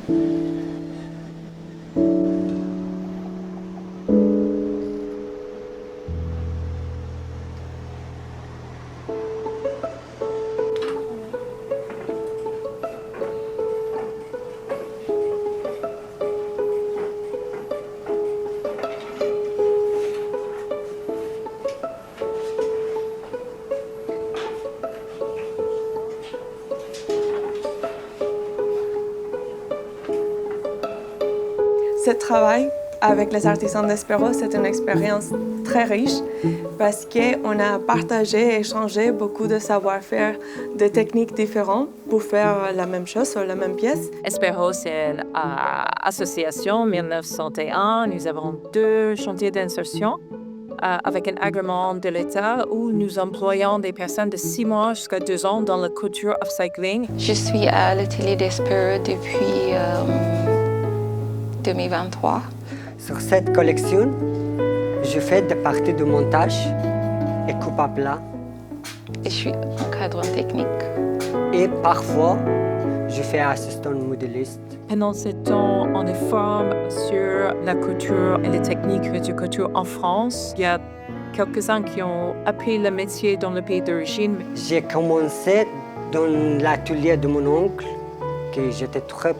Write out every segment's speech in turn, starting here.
Ce travail avec les artisans d'Espero, c'est une expérience très riche parce qu'on a partagé et échangé beaucoup de savoir-faire, de techniques différentes pour faire la même chose sur la même pièce. Espero, c'est une association 1901. Nous avons 2 chantiers d'insertion avec un agrément de l'État où nous employons des personnes de 6 mois jusqu'à 2 ans dans la couture upcycling. Je suis à l'atelier d'Espero depuis 2023. Sur cette collection, je fais des parties de montage et coupe à plat. Et je suis encadrante technique. Et parfois, je fais assistant modéliste. Pendant ce temps, on est formé sur la couture et les techniques de couture en France. Il y a quelques-uns qui ont appris le métier dans le pays d'origine. J'ai commencé dans l'atelier de mon oncle, que j'étais très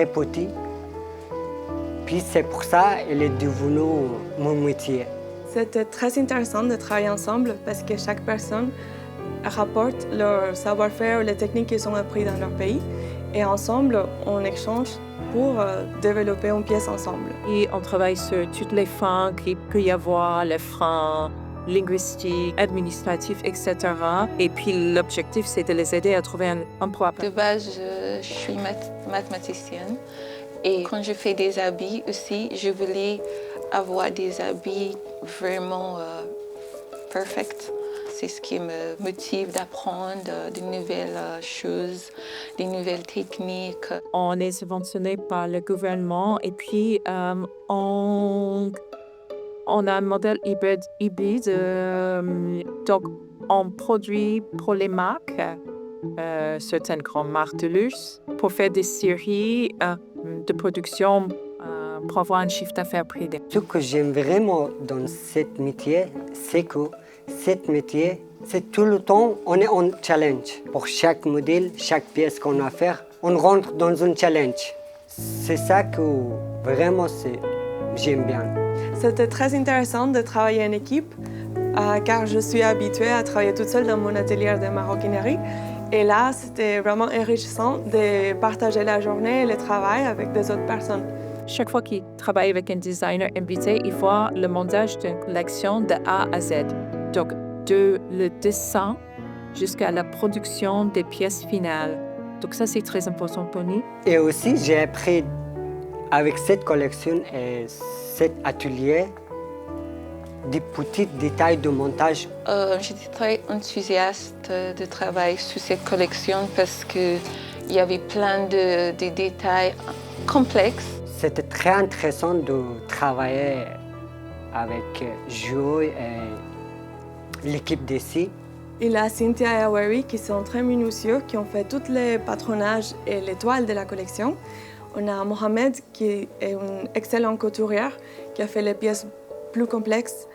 petit. Puis c'est pour ça qu'elle est devenue mon métier. C'était très intéressant de travailler ensemble parce que chaque personne rapporte leur savoir-faire, les techniques qu'ils ont appris dans leur pays. Et ensemble, on échange pour développer une pièce ensemble. Et on travaille sur toutes les freins qu'il peut y avoir, les freins linguistiques, administratifs, etc. Et puis l'objectif, c'est de les aider à trouver un emploi. De base, je suis mathématicienne. Et quand je fais des habits aussi, je voulais avoir des habits vraiment parfaits. C'est ce qui me motive d'apprendre de nouvelles choses, des nouvelles techniques. On est subventionné par le gouvernement et puis on a un modèle hybride. Donc, on produit pour les marques, certaines grandes marques de luxe, pour faire des séries de production pour avoir un chiffre d'affaires privé. Ce que j'aime vraiment dans ce métier, c'est que ce métier, c'est tout le temps, on est en challenge. Pour chaque modèle, chaque pièce qu'on a à faire, on rentre dans un challenge. C'est ça que vraiment j'aime bien. C'était très intéressant de travailler en équipe car je suis habituée à travailler toute seule dans mon atelier de maroquinerie. Et là, c'était vraiment enrichissant de partager la journée et le travail avec des autres personnes. Chaque fois qu'il travaille avec un designer invité, il voit le montage d'une collection de A à Z. Donc, de le dessin jusqu'à la production des pièces finales. Donc ça, c'est très important pour nous. Et aussi, j'ai appris avec cette collection et cet atelier des petits détails de montage. J'étais très enthousiaste de travailler sur cette collection parce qu'il y avait plein de détails complexes. C'était très intéressant de travailler avec Joe et l'équipe d'ici. Il y a Cynthia et Awari qui sont très minutieux, qui ont fait tous les patronages et les toiles de la collection. On a Mohamed qui est une excellente couturière qui a fait les pièces plus complexes.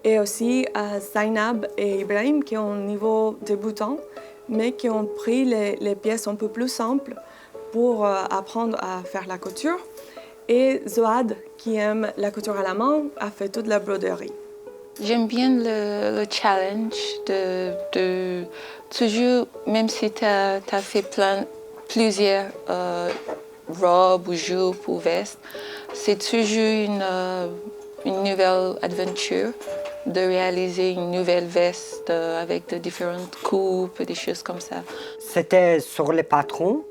Et aussi Zainab et Ibrahim qui ont un niveau débutant, mais qui ont pris les pièces un peu plus simples pour apprendre à faire la couture. Et Zoad, qui aime la couture à la main, a fait toute la broderie. J'aime bien le challenge de toujours, même si tu as fait plusieurs robes ou jupes ou vestes, c'est toujours une nouvelle aventure de réaliser une nouvelle veste avec de différentes coupes, des choses comme ça. C'était sur les patrons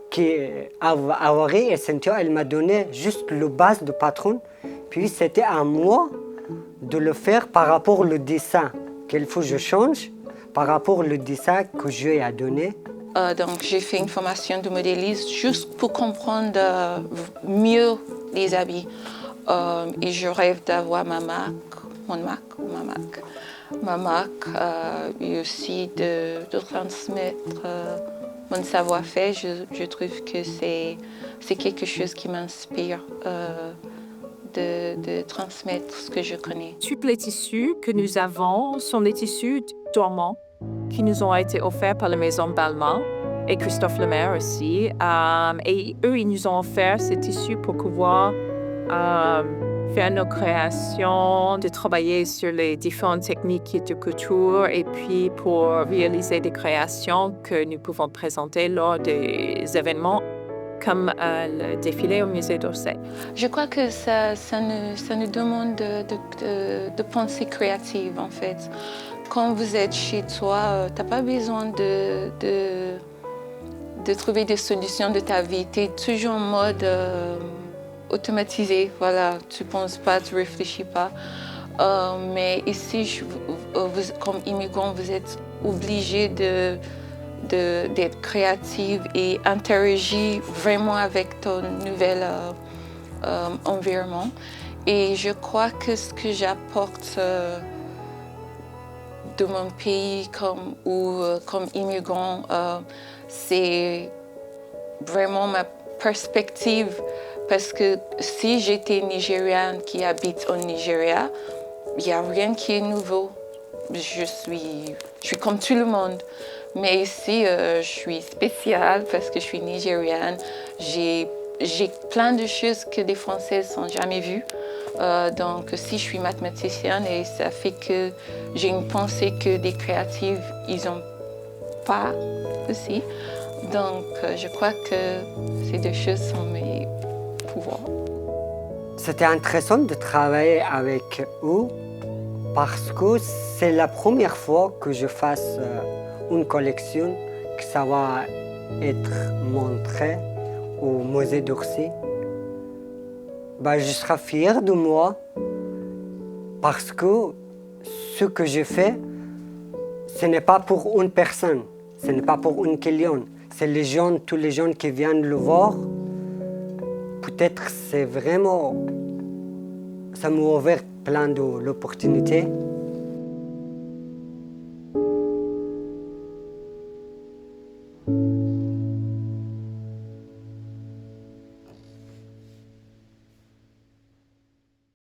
qui Awari et Cynthia, elle m'a donné juste le base de patron. Puis c'était à moi de le faire par rapport au dessin qu'il faut que je change par rapport au dessin que je lui ai donné. Donc j'ai fait une formation de modéliste juste pour comprendre mieux les habits. Et je rêve d'avoir ma marque et aussi de transmettre mon savoir-faire, je trouve que c'est quelque chose qui m'inspire de transmettre ce que je connais. Tous les tissus que nous avons sont des tissus dormants qui nous ont été offerts par la maison Balmain et Christophe Lemaire aussi. Et eux, ils nous ont offert ces tissus pour pouvoir faire nos créations, de travailler sur les différentes techniques de couture et puis pour réaliser des créations que nous pouvons présenter lors des événements comme le défilé au musée d'Orsay. Je crois que ça nous demande de pensée créative en fait. Quand vous êtes chez toi, tu n'as pas besoin de trouver des solutions de ta vie. Tu es toujours en mode automatisé. Voilà, tu ne penses pas, tu ne réfléchis pas. Mais ici, comme immigrant, vous êtes obligé d'être créative et interagir vraiment avec ton nouvel environnement. Et je crois que ce que j'apporte de mon pays comme immigrant, c'est vraiment ma perspective. Parce que si j'étais Nigériane qui habite au Nigeria, il n'y a rien qui est nouveau. Je suis comme tout le monde. Mais ici, je suis spéciale parce que je suis nigériane. J'ai plein de choses que des Françaises n'ont jamais vues. Donc, si je suis mathématicienne, et ça fait que j'ai une pensée que des créatives, ils n'ont pas aussi. Donc, je crois que ces deux choses sont mes pouvoirs. C'était intéressant de travailler avec eux parce que c'est la première fois que je fasse une collection que ça va être montré au musée d'Orsay. Je serai fier de moi parce que ce que je fais, ce n'est pas pour une personne, ce n'est pas pour une cliente. C'est les gens, tous les gens qui viennent le voir. Peut-être c'est vraiment, ça m'a ouvert plein d'opportunités.